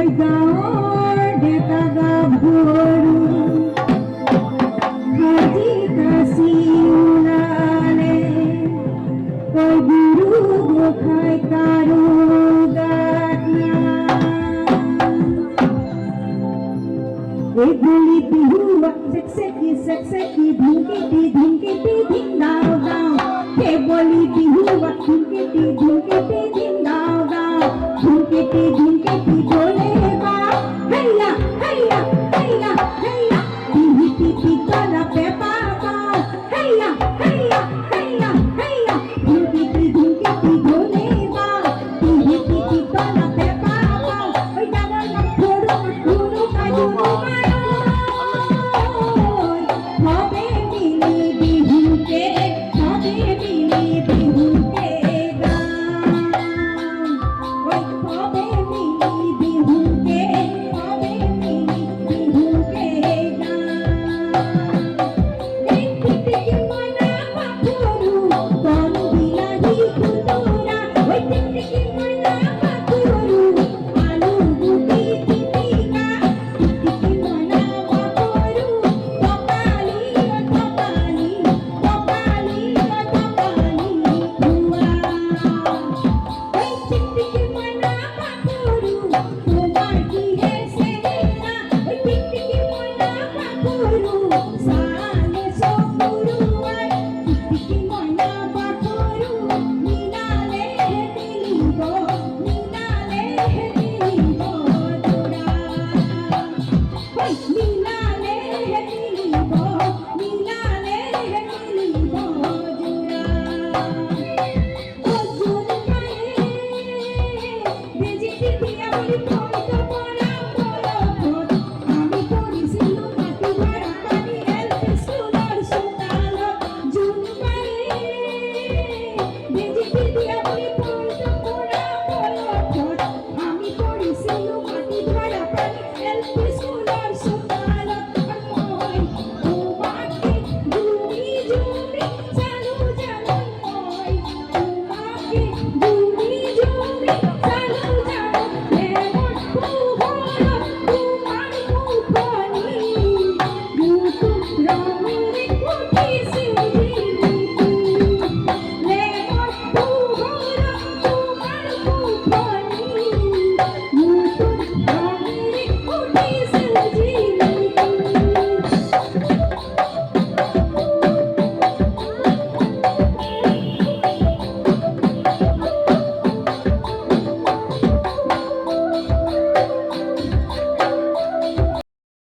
ওই গাঁৱৰ ডেকা গাভৰু সাজি কাচি ওলালে ওই গুৰু গোসাঁই কাৰো গাত এই গলি বিহু চেকচেকি ধুমকেটি ধিং গাঁও গাঁও সেই বলি বিহু ধুমকেটি ধিং গাঁও গাঁও ধুমকেটি বলে বা হেয়া হেয়া হেয়া হেয়া বিহুটি তলা পেপা গাঁও হেয়া হেয়া হেয়া হেয়া ধুমকেটি বলে বা বিহুটি তলা পেপা গাঁও ওই ডাঙৰ নাম সৰু গুৰু কাজু হবে মিলি বিহুকে গান ওই হবে মিলি বিহুকে গান এই টিকটিকি ময়না পাখরু বন বিলাহি খুতুরা ওই টিকটিকি